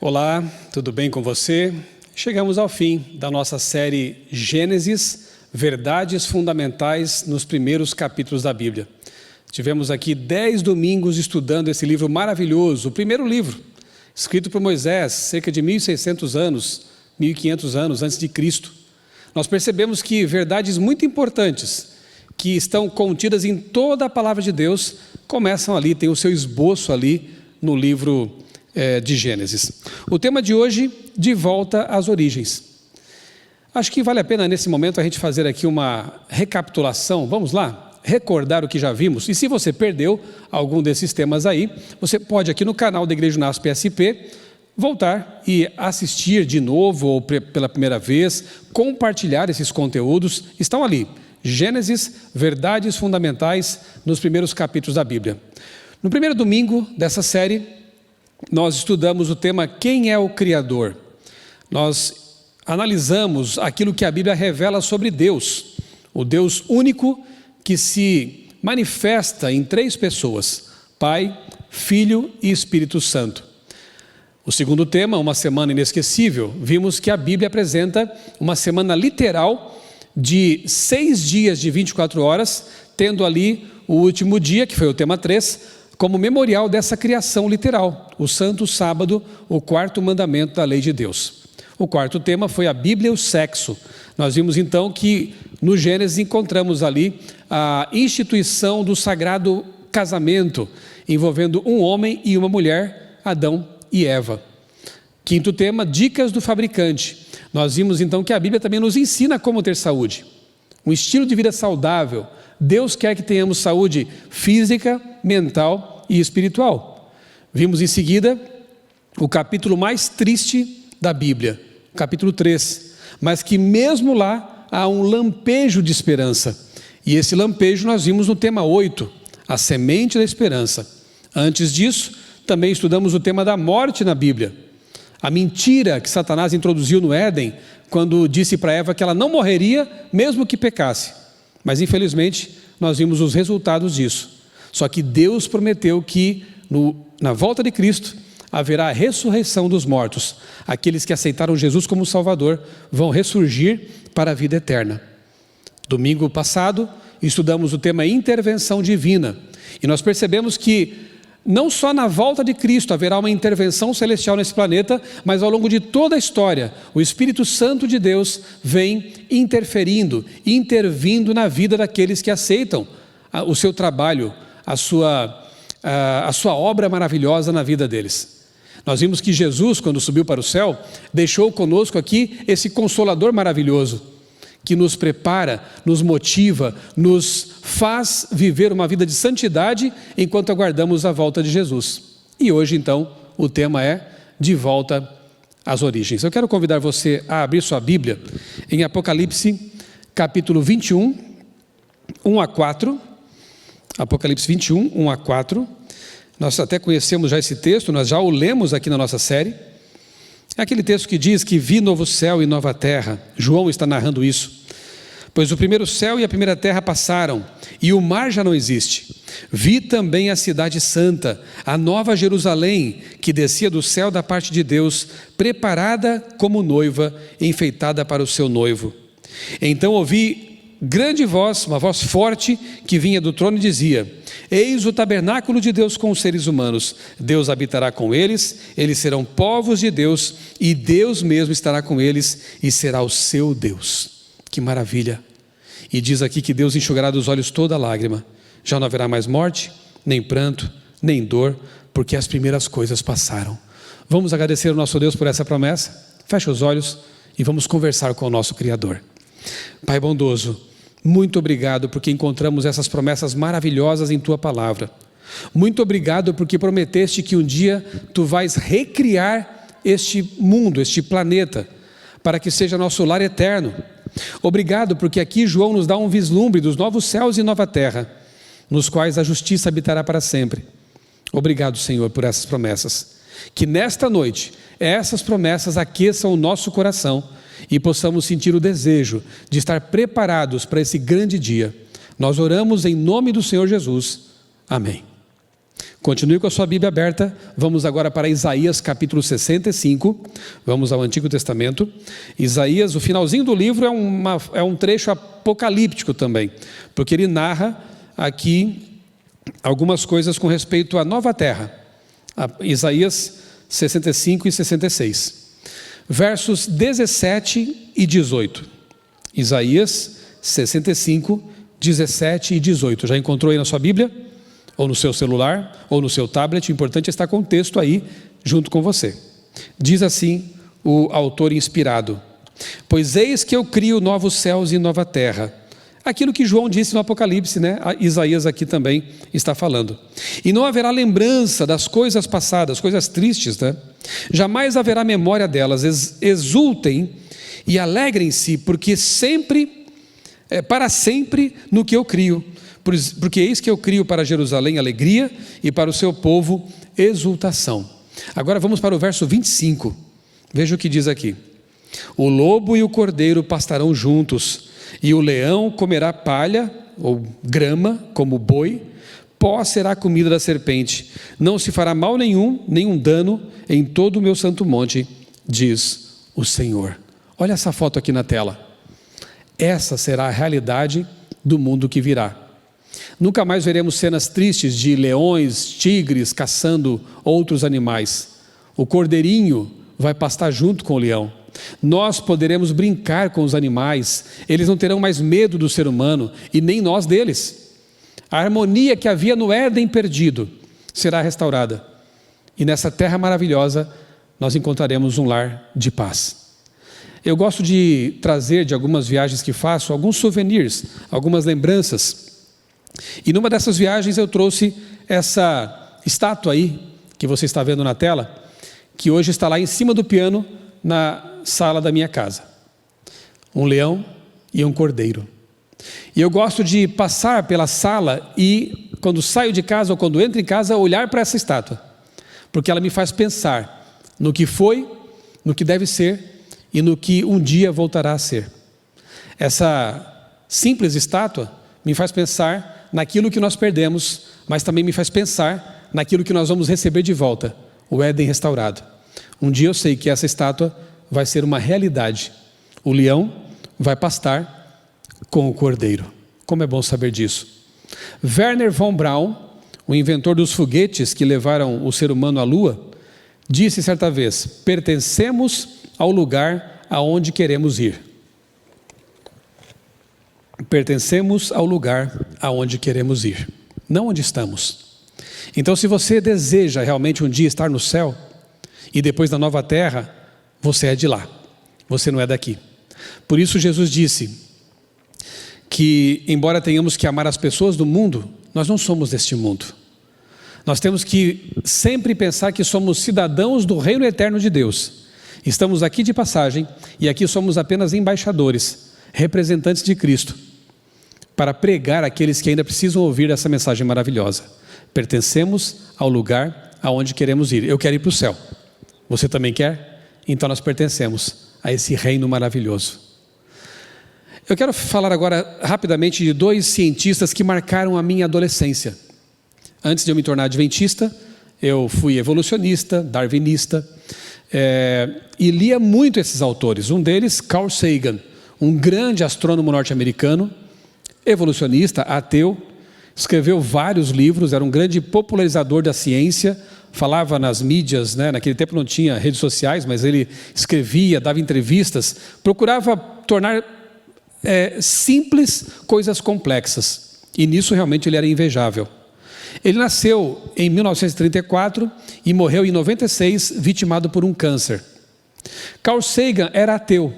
Olá, tudo bem com você? Chegamos ao fim da nossa série Gênesis, Verdades Fundamentais nos primeiros capítulos da Bíblia. Tivemos aqui 10 domingos estudando esse livro maravilhoso, o primeiro livro, escrito por Moisés, cerca de 1.600 anos, 1.500 anos antes de Cristo. Nós percebemos que verdades muito importantes, que estão contidas em toda a palavra de Deus, começam ali, tem o seu esboço ali no livro de Gênesis. O tema de hoje, de volta às origens. Acho que vale a pena nesse momento a gente fazer aqui uma recapitulação. Vamos lá? Recordar o que já vimos. E se você perdeu algum desses temas aí, você pode aqui no canal da Igreja Unasp SP voltar e assistir de novo ou pela primeira vez, compartilhar esses conteúdos. Estão ali. Gênesis, Verdades Fundamentais nos primeiros capítulos da Bíblia. No primeiro domingo dessa série, nós estudamos o tema Quem é o Criador? Nós analisamos aquilo que a Bíblia revela sobre Deus, o Deus único que se manifesta em 3 pessoas, Pai, Filho e Espírito Santo. O segundo tema, uma semana inesquecível, vimos que a Bíblia apresenta uma semana literal de 6 dias de 24 horas, tendo ali o último dia, que foi o tema 3, como memorial dessa criação literal, o Santo Sábado, o 4º mandamento da lei de Deus. O 4º tema foi a Bíblia e o sexo. Nós vimos então que no Gênesis encontramos ali a instituição do sagrado casamento, envolvendo um homem e uma mulher, Adão e Eva. 5º tema, dicas do fabricante. Nós vimos então que a Bíblia também nos ensina como ter saúde, um estilo de vida saudável. Deus quer que tenhamos saúde física, mental e espiritual. Vimos em seguida o capítulo mais triste da Bíblia, capítulo 3, mas que mesmo lá há um lampejo de esperança. E esse lampejo nós vimos no tema 8, a semente da esperança. Antes disso, também estudamos o tema da morte na Bíblia. A mentira que Satanás introduziu no Éden, quando disse para Eva que ela não morreria, mesmo que pecasse. Mas infelizmente, nós vimos os resultados disso. Só que Deus prometeu que na volta de Cristo haverá a ressurreição dos mortos. Aqueles que aceitaram Jesus como Salvador vão ressurgir para a vida eterna. Domingo passado, estudamos o tema intervenção divina. E nós percebemos que não só na volta de Cristo haverá uma intervenção celestial nesse planeta, mas ao longo de toda a história, o Espírito Santo de Deus vem intervindo na vida daqueles que aceitam o seu trabalho, a sua obra maravilhosa na vida deles. Nós vimos que Jesus, quando subiu para o céu, deixou conosco aqui esse Consolador maravilhoso, que nos prepara, nos motiva, nos faz viver uma vida de santidade enquanto aguardamos a volta de Jesus. E hoje, então, o tema é de volta às origens. Eu quero convidar você a abrir sua Bíblia em Apocalipse, capítulo 21, 1 a 4. Apocalipse 21, 1 a 4. Nós até conhecemos já esse texto, nós já o lemos aqui na nossa série. É aquele texto que diz que vi novo céu e nova terra. João está narrando isso. Pois o primeiro céu e a primeira terra passaram, e o mar já não existe. Vi também a cidade santa, a nova Jerusalém, que descia do céu da parte de Deus, preparada como noiva, enfeitada para o seu noivo. Então ouvi grande voz, uma voz forte, que vinha do trono e dizia: eis o tabernáculo de Deus com os seres humanos. Deus habitará com eles, eles serão povos de Deus, e Deus mesmo estará com eles, e será o seu Deus. Que maravilha! E diz aqui que Deus enxugará dos olhos toda lágrima. Já não haverá mais morte, nem pranto, nem dor, porque as primeiras coisas passaram. Vamos agradecer ao nosso Deus por essa promessa? Feche os olhos e vamos conversar com o nosso Criador. Pai bondoso, muito obrigado porque encontramos essas promessas maravilhosas em Tua Palavra. Muito obrigado porque prometeste que um dia Tu vais recriar este mundo, este planeta, para que seja nosso lar eterno. Obrigado porque aqui João nos dá um vislumbre dos novos céus e nova terra, nos quais a justiça habitará para sempre. Obrigado, Senhor, por essas promessas. Que nesta noite essas promessas aqueçam o nosso coração e possamos sentir o desejo de estar preparados para esse grande dia. Nós oramos em nome do Senhor Jesus. Amém. Continue com a sua Bíblia aberta. Vamos agora para Isaías capítulo 65. Vamos ao Antigo Testamento. Isaías, o finalzinho do livro é um trecho apocalíptico também, porque ele narra aqui algumas coisas com respeito à nova terra. Isaías 65 e 66. Versos 17 e 18. Isaías 65, 17 e 18. Já encontrou aí na sua Bíblia? Ou no seu celular, ou no seu tablet, o importante é estar com o texto aí, junto com você. Diz assim o autor inspirado: pois eis que eu crio novos céus e nova terra. Aquilo que João disse no Apocalipse, né? Isaías aqui também está falando. E não haverá lembrança das coisas passadas, coisas tristes, né? Jamais haverá memória delas. Exultem e alegrem-se, porque para sempre no que eu crio. Porque eis que eu crio para Jerusalém alegria e para o seu povo exultação. Agora vamos para o verso 25. Veja o que diz aqui: o lobo e o cordeiro pastarão juntos, e o leão comerá palha ou grama como o boi. Pó será a comida da serpente. Não se fará mal nenhum dano em todo o meu santo monte, diz o Senhor. Olha essa foto aqui na tela. Essa será a realidade do mundo que virá. Nunca mais veremos cenas tristes de leões, tigres caçando outros animais. O cordeirinho vai pastar junto com o leão. Nós poderemos brincar com os animais. Eles não terão mais medo do ser humano e nem nós deles. A harmonia que havia no Éden perdido será restaurada. E nessa terra maravilhosa nós encontraremos um lar de paz. Eu gosto de trazer de algumas viagens que faço alguns souvenirs, algumas lembranças. E numa dessas viagens eu trouxe essa estátua aí, que você está vendo na tela, que hoje está lá em cima do piano, na sala da minha casa. Um leão e um cordeiro. E eu gosto de passar pela sala e, quando saio de casa ou quando entro em casa, olhar para essa estátua. Porque ela me faz pensar no que foi, no que deve ser e no que um dia voltará a ser. Essa simples estátua me faz pensar naquilo que nós perdemos, mas também me faz pensar naquilo que nós vamos receber de volta, o Éden restaurado. Um dia eu sei que essa estátua vai ser uma realidade. O leão vai pastar com o cordeiro. Como é bom saber disso. Wernher von Braun, o inventor dos foguetes que levaram o ser humano à Lua, disse certa vez: pertencemos ao lugar aonde queremos ir. Pertencemos ao lugar aonde queremos ir, não onde estamos. Então, se você deseja realmente um dia estar no céu e depois na nova terra, você é de lá, você não é daqui. Por isso Jesus disse que, embora tenhamos que amar as pessoas do mundo, nós não somos deste mundo. Nós temos que sempre pensar que somos cidadãos do reino eterno de Deus. Estamos aqui de passagem e aqui somos apenas embaixadores, representantes de Cristo, para pregar àqueles que ainda precisam ouvir essa mensagem maravilhosa. Pertencemos ao lugar aonde queremos ir. Eu quero ir para o céu. Você também quer? Então nós pertencemos a esse reino maravilhoso. Eu quero falar agora rapidamente de dois cientistas que marcaram a minha adolescência. Antes de eu me tornar adventista, eu fui evolucionista, darwinista, e lia muito esses autores. Um deles, Carl Sagan, um grande astrônomo norte-americano, evolucionista, ateu, escreveu vários livros, era um grande popularizador da ciência, falava nas mídias, né? Naquele tempo não tinha redes sociais, mas ele escrevia, dava entrevistas, procurava tornar simples coisas complexas, e nisso realmente ele era invejável. Ele nasceu em 1934 e morreu em 96, vitimado por um câncer. Carl Sagan era ateu,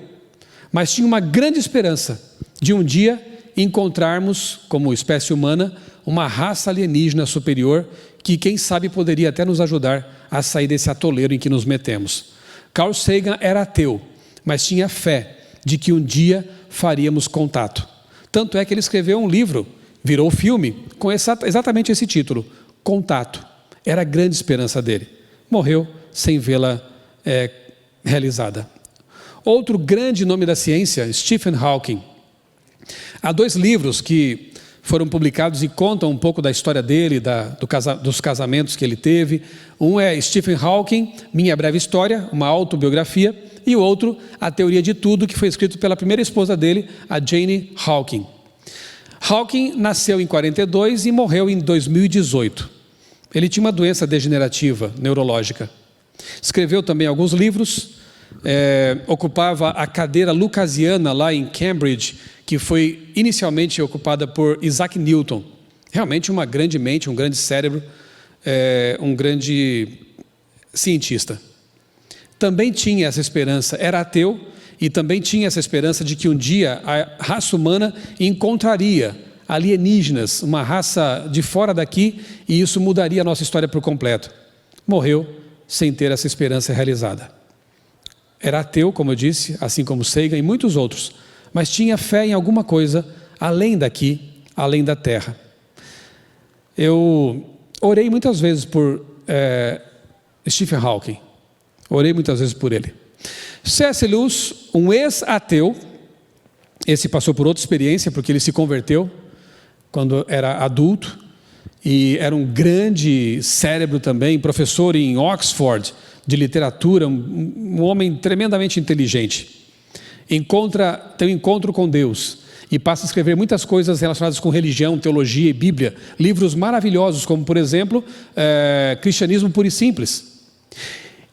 mas tinha uma grande esperança de um dia encontrarmos, como espécie humana, uma raça alienígena superior que, quem sabe, poderia até nos ajudar a sair desse atoleiro em que nos metemos. Carl Sagan era ateu, mas tinha fé de que um dia faríamos contato. Tanto é que ele escreveu um livro, virou filme, com exatamente esse título, Contato. Era a grande esperança dele. Morreu sem vê-la realizada. Outro grande nome da ciência, Stephen Hawking. Há dois livros que foram publicados e contam um pouco da história dele, dos casamentos que ele teve. Um é Stephen Hawking, Minha Breve História, uma autobiografia, e o outro, A Teoria de Tudo, que foi escrito pela primeira esposa dele, a Jane Hawking. Hawking nasceu em 42 e morreu em 2018. Ele tinha uma doença degenerativa, neurológica. Escreveu também alguns livros, ocupava a cadeira lucasiana lá em Cambridge, que foi inicialmente ocupada por Isaac Newton. Realmente uma grande mente, um grande cérebro, um grande cientista. Também tinha essa esperança, era ateu, e também tinha essa esperança de que um dia a raça humana encontraria alienígenas, uma raça de fora daqui, e isso mudaria a nossa história por completo. Morreu sem ter essa esperança realizada. Era ateu, como eu disse, assim como Sagan e muitos outros, mas tinha fé em alguma coisa além daqui, além da terra. Eu orei muitas vezes por Stephen Hawking, orei muitas vezes por ele. C.S. Lewis, um ex-ateu, esse passou por outra experiência, porque ele se converteu quando era adulto, e era um grande cérebro também, professor em Oxford, de literatura, um homem tremendamente inteligente. Tem um encontro com Deus e passa a escrever muitas coisas relacionadas com religião, teologia e Bíblia, livros maravilhosos, como por exemplo, Cristianismo Puro e Simples.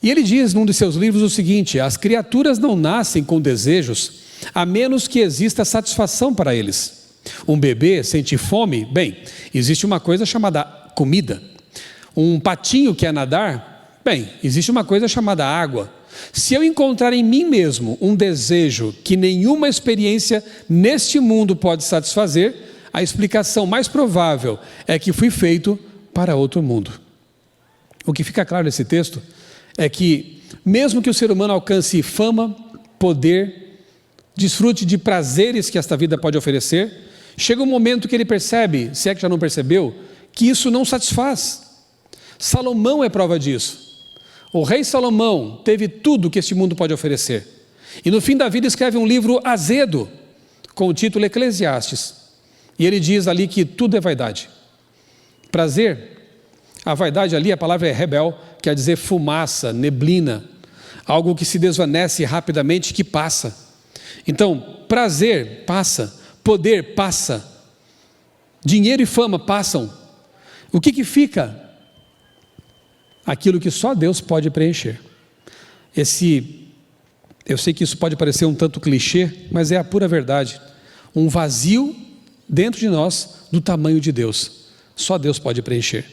E ele diz num de seus livros o seguinte: as criaturas não nascem com desejos, a menos que exista satisfação para eles. Um bebê sente fome? Bem, existe uma coisa chamada comida. Um patinho quer nadar? Bem, existe uma coisa chamada água. Se eu encontrar em mim mesmo um desejo que nenhuma experiência neste mundo pode satisfazer, a explicação mais provável é que fui feito para outro mundo. O que fica claro nesse texto é que, mesmo que o ser humano alcance fama, poder, desfrute de prazeres que esta vida pode oferecer, chega um momento que ele percebe, se é que já não percebeu, que isso não satisfaz. Salomão é prova disso. O rei Salomão teve tudo que este mundo pode oferecer. E no fim da vida escreve um livro azedo, com o título Eclesiastes. E ele diz ali que tudo é vaidade. Prazer, a vaidade ali, a palavra é rebel, quer dizer fumaça, neblina, algo que se desvanece rapidamente, que passa. Então, prazer passa, poder passa, dinheiro e fama passam. O que fica? Aquilo que só Deus pode preencher. Eu sei que isso pode parecer um tanto clichê, mas é a pura verdade. Um vazio dentro de nós do tamanho de Deus. Só Deus pode preencher.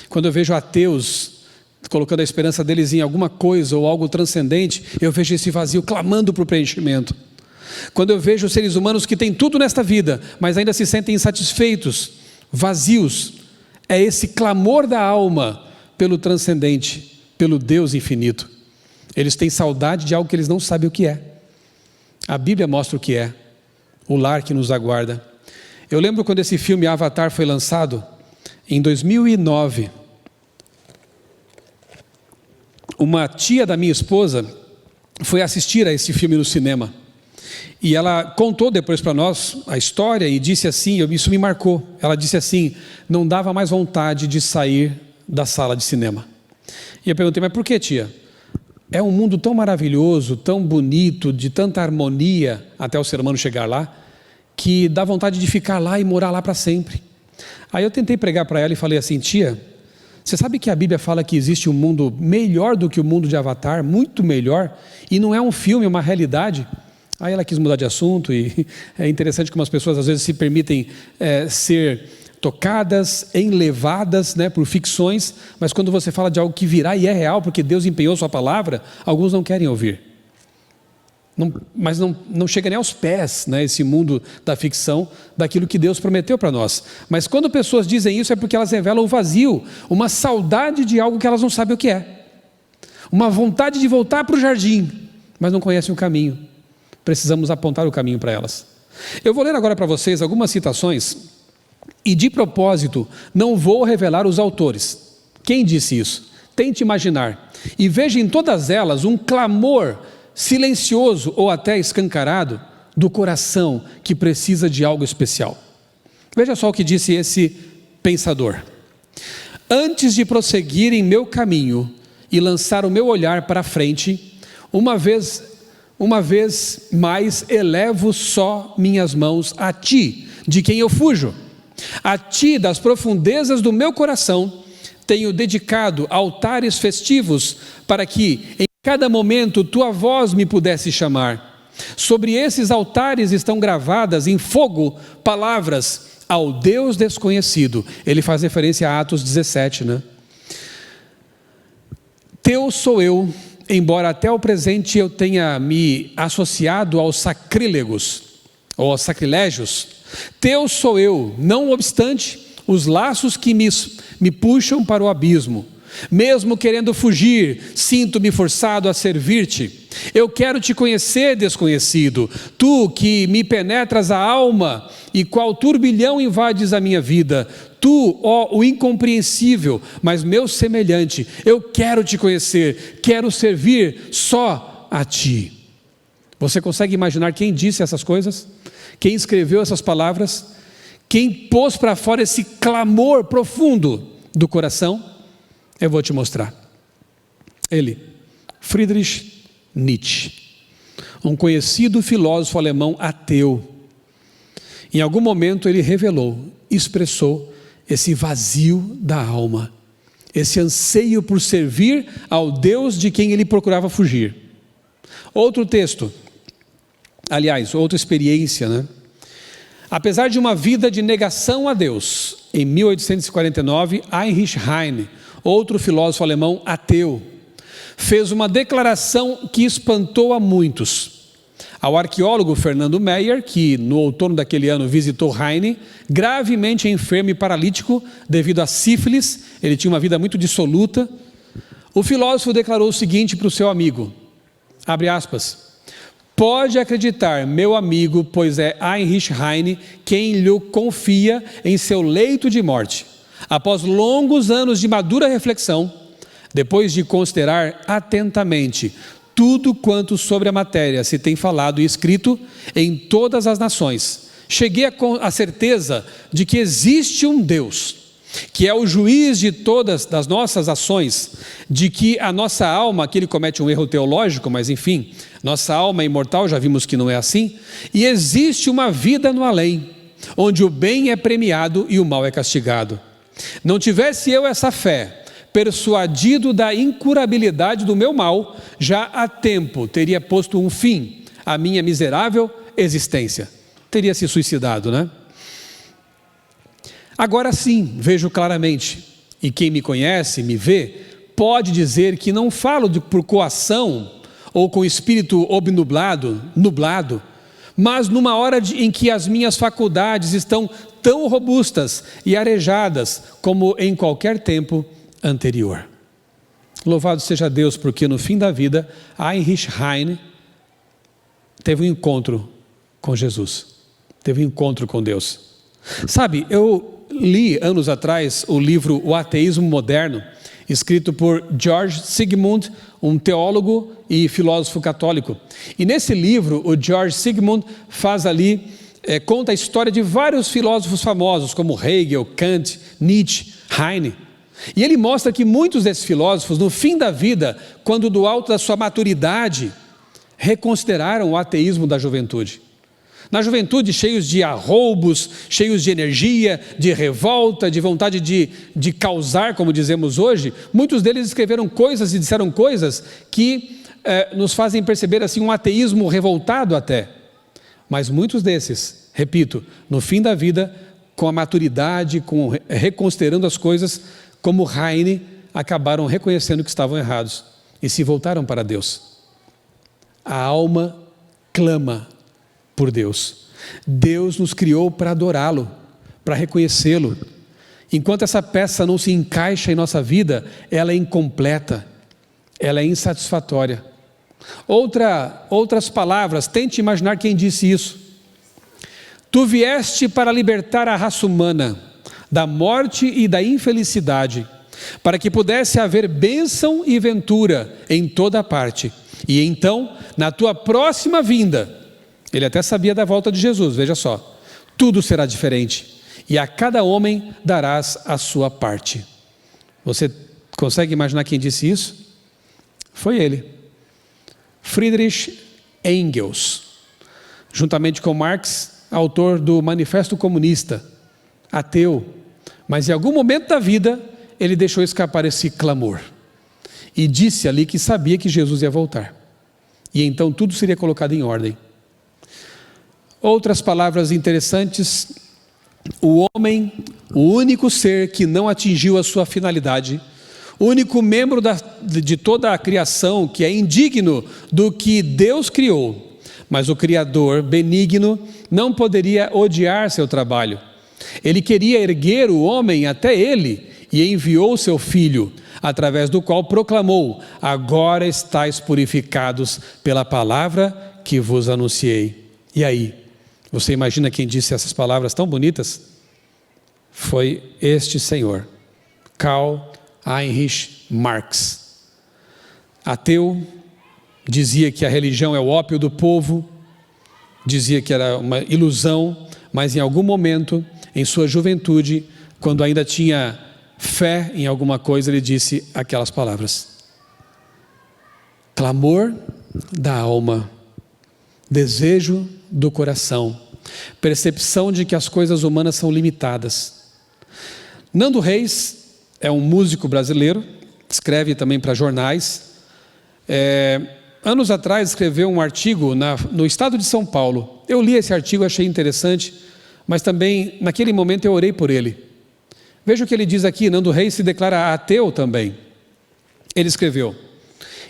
Quando eu vejo ateus colocando a esperança deles em alguma coisa ou algo transcendente, eu vejo esse vazio clamando por preenchimento. Quando eu vejo seres humanos que têm tudo nesta vida, mas ainda se sentem insatisfeitos, vazios, é esse clamor da alma pelo transcendente, pelo Deus infinito. Eles têm saudade de algo que eles não sabem o que é. A Bíblia mostra o que é, o lar que nos aguarda. Eu lembro quando esse filme Avatar foi lançado, em 2009, uma tia da minha esposa foi assistir a esse filme no cinema. E ela contou depois para nós a história e disse assim, isso me marcou. Ela disse assim: não dava mais vontade de sair da sala de cinema. E eu perguntei: mas por que, tia? É um mundo tão maravilhoso, tão bonito, de tanta harmonia, até o ser humano chegar lá, que dá vontade de ficar lá e morar lá para sempre. Aí eu tentei pregar para ela e falei assim: tia, você sabe que a Bíblia fala que existe um mundo melhor do que o mundo de Avatar, muito melhor, e não é um filme, é uma realidade? Aí ela quis mudar de assunto, e é interessante como as pessoas às vezes se permitem ser tocadas, enlevadas, por ficções, mas quando você fala de algo que virá e é real, porque Deus empenhou sua palavra, alguns não querem ouvir. Mas não chega nem aos pés, esse mundo da ficção, daquilo que Deus prometeu para nós. Mas quando pessoas dizem isso é porque elas revelam o vazio, uma saudade de algo que elas não sabem o que é, uma vontade de voltar para o jardim, mas não conhecem o caminho. Precisamos apontar o caminho para elas. Eu vou ler agora para vocês algumas citações, e de propósito não vou revelar os autores. Quem disse isso? Tente imaginar, e veja em todas elas um clamor silencioso ou até escancarado do coração que precisa de algo especial. Veja só o que disse esse pensador: antes de prosseguir em meu caminho e lançar o meu olhar para a frente, uma vez mais elevo só minhas mãos a ti, de quem eu fujo. A ti, das profundezas do meu coração, tenho dedicado altares festivos, para que em cada momento tua voz me pudesse chamar. Sobre esses altares estão gravadas em fogo palavras ao Deus desconhecido. Ele faz referência a Atos 17, né? Teu sou eu, embora até o presente eu tenha me associado aos sacrílegos, ou aos sacrilégios. Teu sou eu, não obstante os laços que me puxam para o abismo. Mesmo querendo fugir, sinto-me forçado a servir-te. Eu quero te conhecer, desconhecido, tu que me penetras a alma e qual turbilhão invades a minha vida. Tu, ó, o incompreensível, mas meu semelhante, eu quero te conhecer, quero servir só a ti. Você consegue imaginar quem disse essas coisas? Quem escreveu essas palavras? Quem pôs para fora esse clamor profundo do coração? Eu vou te mostrar. Ele, Friedrich Nietzsche, um conhecido filósofo alemão ateu. Em algum momento ele revelou, expressou esse vazio da alma, esse anseio por servir ao Deus de quem ele procurava fugir. Outro texto, aliás, outra experiência, né? Apesar de uma vida de negação a Deus, em 1849, Heinrich Heine, outro filósofo alemão ateu, fez uma declaração que espantou a muitos. Ao arqueólogo Fernando Meyer, que no outono daquele ano visitou Heine, gravemente enfermo e paralítico devido a sífilis, ele tinha uma vida muito dissoluta, o filósofo declarou o seguinte para o seu amigo, abre aspas: pode acreditar, meu amigo, pois é Heinrich Heine quem lhe confia em seu leito de morte. Após longos anos de madura reflexão, depois de considerar atentamente tudo quanto sobre a matéria se tem falado e escrito em todas as nações, cheguei à certeza de que existe um Deus, que é o juiz de todas as nossas ações, de que a nossa alma, aqui ele comete um erro teológico, mas enfim, nossa alma é imortal, já vimos que não é assim, e existe uma vida no além, onde o bem é premiado e o mal é castigado. Não tivesse eu essa fé, persuadido da incurabilidade do meu mal, já há tempo teria posto um fim à minha miserável existência. Teria se suicidado, né? Agora sim, vejo claramente, e quem me conhece, me vê, pode dizer que não falo por coação ou com espírito nublado, mas numa hora em que as minhas faculdades estão tão robustas e arejadas como em qualquer tempo anterior. Louvado seja Deus, porque no fim da vida, Heinrich Heine teve um encontro com Jesus, teve um encontro com Deus. Sabe, eu li anos atrás o livro O Ateísmo Moderno, escrito por George Sigmund, um teólogo e filósofo católico. E nesse livro, o George Sigmund faz ali, conta a história de vários filósofos famosos, como Hegel, Kant, Nietzsche, Heine. E ele mostra que muitos desses filósofos, no fim da vida, quando do alto da sua maturidade, reconsideraram o ateísmo da juventude. Na juventude, cheios de arroubos, cheios de energia, de revolta, de vontade de causar, como dizemos hoje, muitos deles escreveram coisas e disseram coisas que nos fazem perceber assim um ateísmo revoltado até. Mas muitos desses, repito, no fim da vida, com a maturidade, reconsiderando as coisas, como Heine, acabaram reconhecendo que estavam errados e se voltaram para Deus. A alma clama por Deus. Deus nos criou para adorá-lo, para reconhecê-lo. Enquanto essa peça não se encaixa em nossa vida, ela é incompleta, ela é insatisfatória. Outras palavras, tente imaginar quem disse isso. Tu vieste para libertar a raça humana da morte e da infelicidade, para que pudesse haver bênção e ventura em toda parte. E então, na tua próxima vinda, ele até sabia da volta de Jesus, veja só, tudo será diferente. e a cada homem darás a sua parte. Você consegue imaginar quem disse isso? Foi ele, Friedrich Engels, juntamente com Marx, autor do Manifesto Comunista, ateu, mas em algum momento da vida ele deixou escapar esse clamor e disse ali que sabia que Jesus ia voltar, e então tudo seria colocado em ordem. Outras palavras interessantes: o homem, o único ser que não atingiu a sua finalidade, o único membro de toda a criação que é indigno do que Deus criou, mas o Criador benigno não poderia odiar seu trabalho. Ele queria erguer o homem até ele e enviou seu Filho, através do qual proclamou: agora estáis purificados pela palavra que vos anunciei. E aí, você imagina quem disse essas palavras tão bonitas? Foi este senhor, Karl Heinrich Marx. Ateu, dizia que a religião é o ópio do povo, dizia que era uma ilusão, mas em algum momento, em sua juventude, quando ainda tinha fé em alguma coisa, ele disse aquelas palavras: clamor da alma, desejo do coração, percepção de que as coisas humanas são limitadas. Nando Reis é um músico brasileiro, escreve também para jornais. Anos atrás escreveu um artigo no estado de São Paulo. Eu li esse artigo, achei interessante, mas também naquele momento eu orei por ele. Veja o que ele diz aqui. Nando Reis se declara ateu também. Ele escreveu: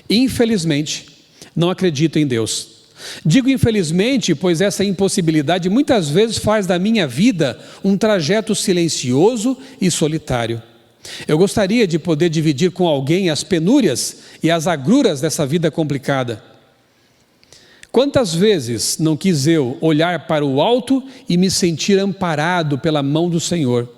infelizmente não acredito em Deus. Digo infelizmente, pois essa impossibilidade muitas vezes faz da minha vida um trajeto silencioso e solitário. Eu gostaria de poder dividir com alguém as penúrias e as agruras dessa vida complicada. Quantas vezes não quis eu olhar para o alto e me sentir amparado pela mão do Senhor,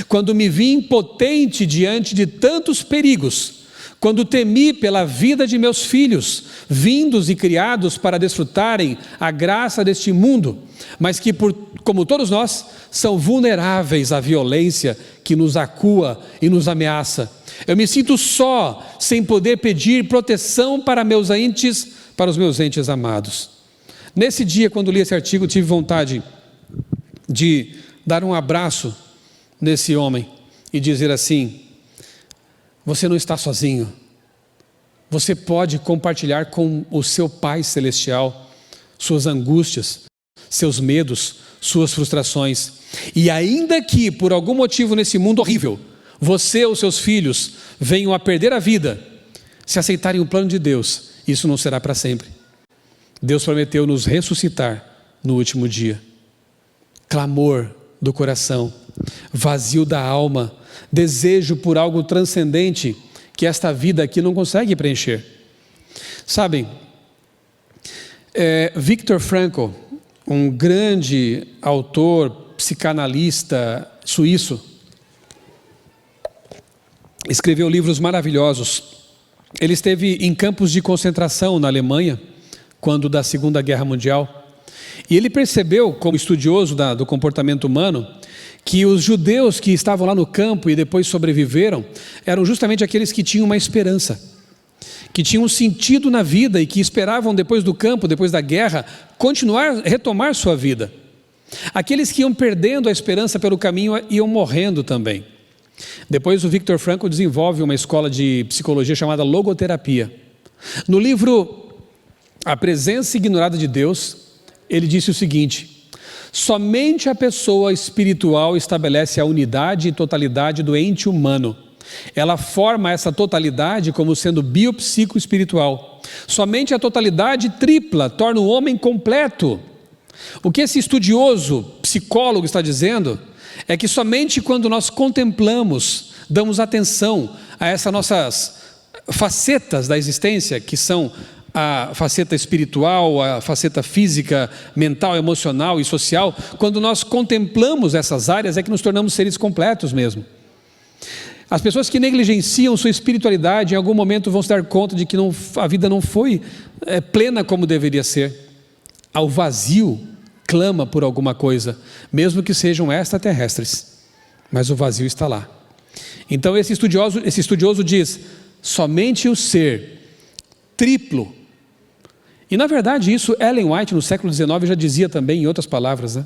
quando me vi impotente diante de tantos perigos, quando temi pela vida de meus filhos, vindos e criados para desfrutarem a graça deste mundo, mas que, como todos nós, são vulneráveis à violência que nos acua e nos ameaça. Eu me sinto só, sem poder pedir proteção para os meus entes amados. Nesse dia, quando li esse artigo, tive vontade de dar um abraço nesse homem e dizer assim: você não está sozinho. Você pode compartilhar com o seu Pai Celestial suas angústias, seus medos, suas frustrações. E ainda que por algum motivo nesse mundo horrível, você ou seus filhos venham a perder a vida, se aceitarem o plano de Deus, isso não será para sempre. Deus prometeu nos ressuscitar no último dia. Clamor do coração, vazio da alma, desejo por algo transcendente que esta vida aqui não consegue preencher. Sabem, Viktor Frankl, um grande autor, psicanalista suíço, escreveu livros maravilhosos. Ele esteve em campos de concentração na Alemanha, quando da Segunda Guerra Mundial, e ele percebeu, como estudioso do comportamento humano, que os judeus que estavam lá no campo e depois sobreviveram, eram justamente aqueles que tinham uma esperança, que tinham um sentido na vida e que esperavam depois do campo, depois da guerra, retomar sua vida. Aqueles que iam perdendo a esperança pelo caminho iam morrendo também. Depois o Viktor Frankl desenvolve uma escola de psicologia chamada logoterapia. No livro A Presença Ignorada de Deus, ele disse o seguinte: somente a pessoa espiritual estabelece a unidade e totalidade do ente humano. Ela forma essa totalidade como sendo biopsico-espiritual. Somente a totalidade tripla torna o homem completo. O que esse estudioso, psicólogo está dizendo é que somente quando nós contemplamos, damos atenção a essas nossas facetas da existência, que são a faceta espiritual, a faceta física, mental, emocional e social, quando nós contemplamos essas áreas é que nos tornamos seres completos mesmo. As pessoas que negligenciam sua espiritualidade, em algum momento vão se dar conta de que a vida não foi plena como deveria ser. Ao vazio clama por alguma coisa, mesmo que sejam extraterrestres, mas o vazio está lá. Então esse estudioso diz, somente o ser triplo, e na verdade isso Ellen White no século XIX já dizia também, em outras palavras, né?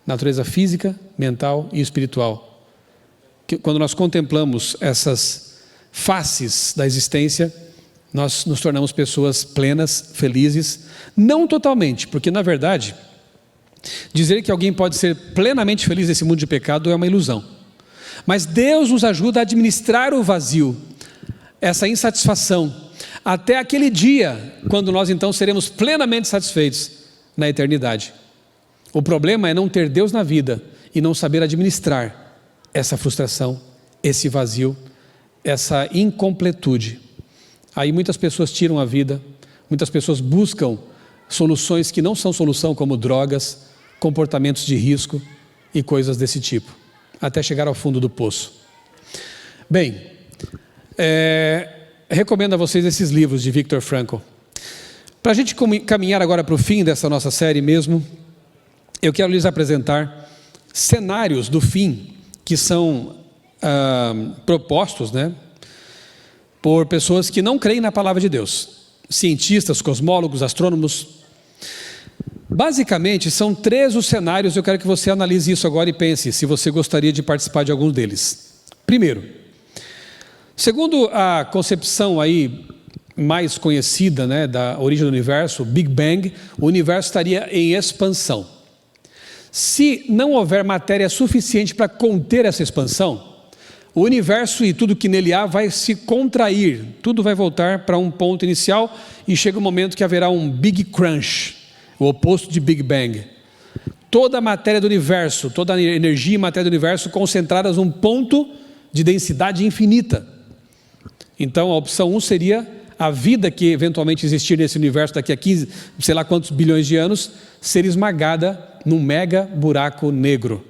Natureza física, mental e espiritual. Que quando nós contemplamos essas faces da existência, nós nos tornamos pessoas plenas, felizes, não totalmente, porque na verdade, dizer que alguém pode ser plenamente feliz nesse mundo de pecado é uma ilusão. Mas Deus nos ajuda a administrar o vazio, essa insatisfação, até aquele dia, quando nós então seremos plenamente satisfeitos na eternidade. O problema é não ter Deus na vida e não saber administrar essa frustração, esse vazio, essa incompletude. Aí muitas pessoas tiram a vida, muitas pessoas buscam soluções que não são solução, como drogas, comportamentos de risco e coisas desse tipo, até chegar ao fundo do poço. Bem, recomendo a vocês esses livros de Viktor Frankl. Para a gente caminhar agora para o fim dessa nossa série mesmo, eu quero lhes apresentar cenários do fim que são propostos, né, por pessoas que não creem na palavra de Deus, cientistas, cosmólogos, astrônomos. Basicamente são 3 os cenários. Eu quero que você analise isso agora e pense se você gostaria de participar de algum deles. Primeiro, segundo a concepção aí mais conhecida, né, da origem do universo, Big Bang, o universo estaria em expansão. Se não houver matéria suficiente para conter essa expansão, o universo e tudo que nele há vai se contrair, tudo vai voltar para um ponto inicial e chega um momento que haverá um Big Crunch, o oposto de Big Bang. Toda a matéria do universo, toda a energia e matéria do universo concentradas num ponto de densidade infinita. Então a opção 1 seria a vida que eventualmente existir nesse universo daqui a 15, sei lá quantos bilhões de anos, ser esmagada num mega buraco negro.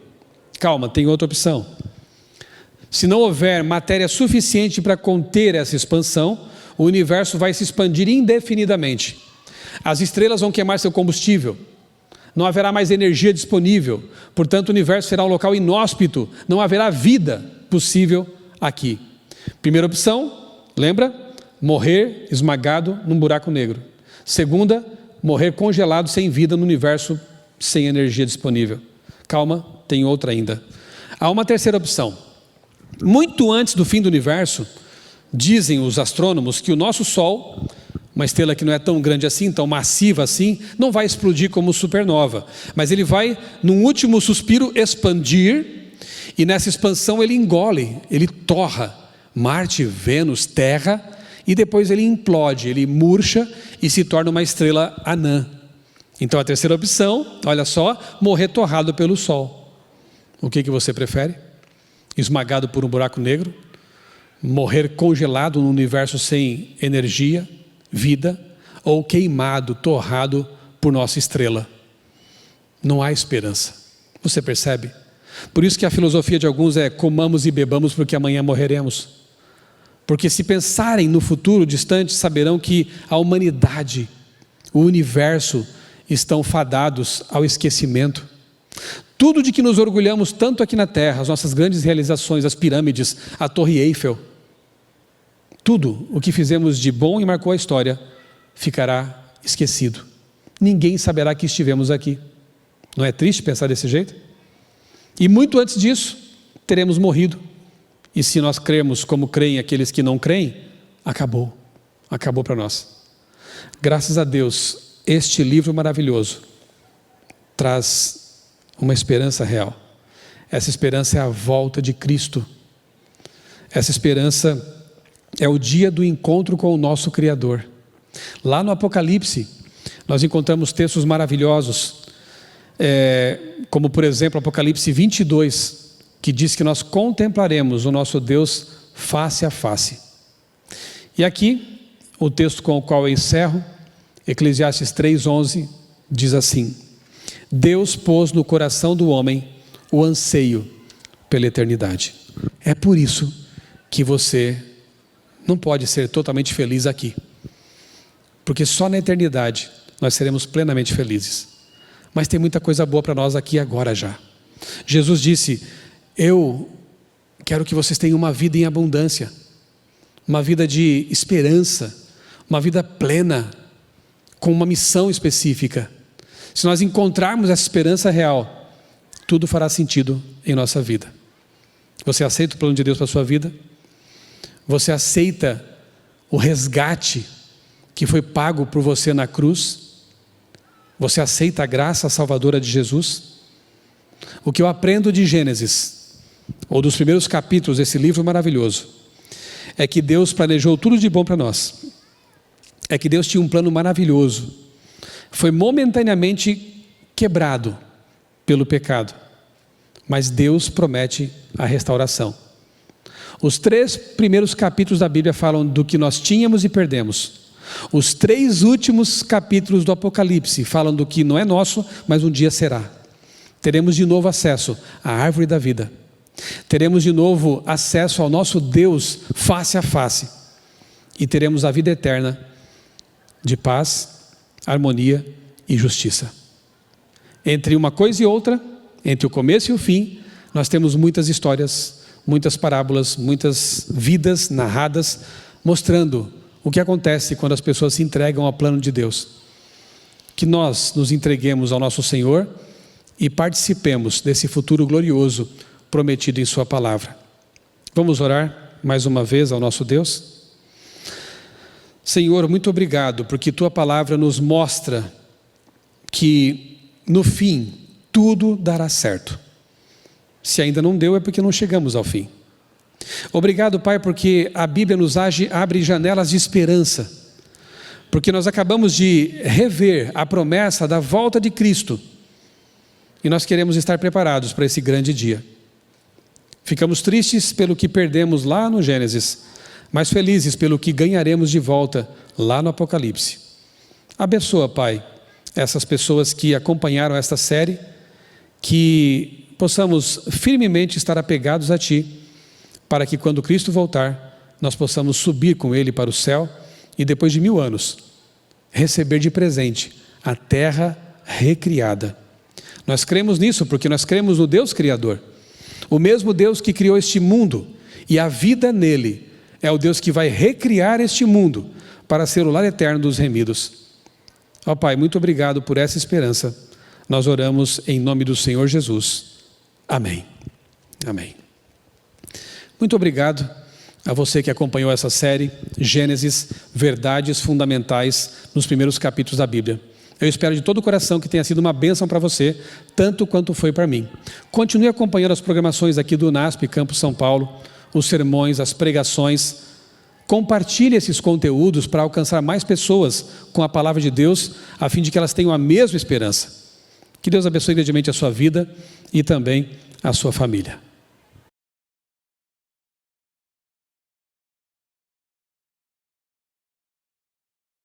Calma, tem outra opção. Se não houver matéria suficiente para conter essa expansão, o universo vai se expandir indefinidamente. As estrelas vão queimar seu combustível, não haverá mais energia disponível, portanto o universo será um local inóspito, não haverá vida possível aqui. Primeira opção, lembra? Morrer esmagado num buraco negro. Segunda, morrer congelado sem vida no universo sem energia disponível. Calma, tem outra ainda. Há uma terceira opção. Muito antes do fim do universo, dizem os astrônomos que o nosso Sol, uma estrela que não é tão grande assim, tão massiva assim, não vai explodir como supernova, mas ele vai, num último suspiro, expandir, e nessa expansão ele engole, ele torra Marte, Vênus, Terra, e depois ele implode, ele murcha e se torna uma estrela anã. Então a terceira opção, olha só, morrer torrado pelo Sol. O que você prefere? Esmagado por um buraco negro? Morrer congelado num universo sem energia, vida? Ou queimado, torrado por nossa estrela? Não há esperança. Você percebe? Por isso que a filosofia de alguns é comamos e bebamos porque amanhã morreremos. Porque se pensarem no futuro distante, saberão que a humanidade, o universo, estão fadados ao esquecimento. Tudo de que nos orgulhamos tanto aqui na Terra, as nossas grandes realizações, as pirâmides, a Torre Eiffel, tudo o que fizemos de bom e marcou a história, ficará esquecido. Ninguém saberá que estivemos aqui. Não é triste pensar desse jeito? E muito antes disso, teremos morrido. E se nós cremos como creem aqueles que não creem, acabou. Acabou para nós. Graças a Deus, este livro maravilhoso traz uma esperança real. Essa esperança é a volta de Cristo. Essa esperança é o dia do encontro com o nosso Criador. Lá no Apocalipse, nós encontramos textos maravilhosos, como por exemplo Apocalipse 22, que diz que nós contemplaremos o nosso Deus face a face. E aqui, o texto com o qual eu encerro, Eclesiastes 3:11, diz assim: Deus pôs no coração do homem o anseio pela eternidade. É por isso que você não pode ser totalmente feliz aqui, porque só na eternidade nós seremos plenamente felizes. mas tem muita coisa boa para nós aqui agora já. Jesus disse: eu quero que vocês tenham uma vida em abundância, uma vida de esperança, uma vida plena, com uma missão específica. Se nós encontrarmos essa esperança real, tudo fará sentido em nossa vida. Você aceita o plano de Deus para a sua vida? Você aceita o resgate que foi pago por você na cruz? Você aceita a graça salvadora de Jesus? O que eu aprendo de Gênesis, ou dos primeiros capítulos desse livro maravilhoso, é que Deus planejou tudo de bom para nós. É que Deus tinha um plano maravilhoso. Foi momentaneamente quebrado pelo pecado, mas Deus promete a restauração. Os 3 primeiros capítulos da Bíblia falam do que nós tínhamos e perdemos. Os 3 últimos capítulos do Apocalipse falam do que não é nosso, mas um dia será. Teremos de novo acesso à árvore da vida. Teremos de novo acesso ao nosso Deus face a face. E teremos a vida eterna de paz, harmonia e justiça. Entre uma coisa e outra, entre o começo e o fim, nós temos muitas histórias, muitas parábolas, muitas vidas narradas, mostrando o que acontece quando as pessoas se entregam ao plano de Deus. Que nós nos entreguemos ao nosso Senhor e participemos desse futuro glorioso prometido em sua palavra. Vamos orar mais uma vez ao nosso Deus? Senhor, muito obrigado, porque tua palavra nos mostra que no fim tudo dará certo. Se ainda não deu, é porque não chegamos ao fim. Obrigado, Pai, porque a Bíblia nos abre janelas de esperança, porque nós acabamos de rever a promessa da volta de Cristo, e nós queremos estar preparados para esse grande dia. Ficamos tristes pelo que perdemos lá no Gênesis, mas felizes pelo que ganharemos de volta lá no Apocalipse. Abençoa, Pai, essas pessoas que acompanharam esta série, que possamos firmemente estar apegados a Ti, para que quando Cristo voltar, nós possamos subir com Ele para o céu e depois de 1000 anos, receber de presente a terra recriada. Nós cremos nisso porque nós cremos no Deus Criador. O mesmo Deus que criou este mundo e a vida nele é o Deus que vai recriar este mundo para ser o lar eterno dos remidos. Ó Pai, muito obrigado por essa esperança. Nós oramos em nome do Senhor Jesus. Amém. Amém. Muito obrigado a você que acompanhou essa série, Gênesis, Verdades Fundamentais nos primeiros capítulos da Bíblia. Eu espero de todo o coração que tenha sido uma bênção para você, tanto quanto foi para mim. Continue acompanhando as programações aqui do NASP Campus São Paulo, os sermões, as pregações. Compartilhe esses conteúdos para alcançar mais pessoas com a palavra de Deus, a fim de que elas tenham a mesma esperança. Que Deus abençoe grandemente a sua vida e também a sua família.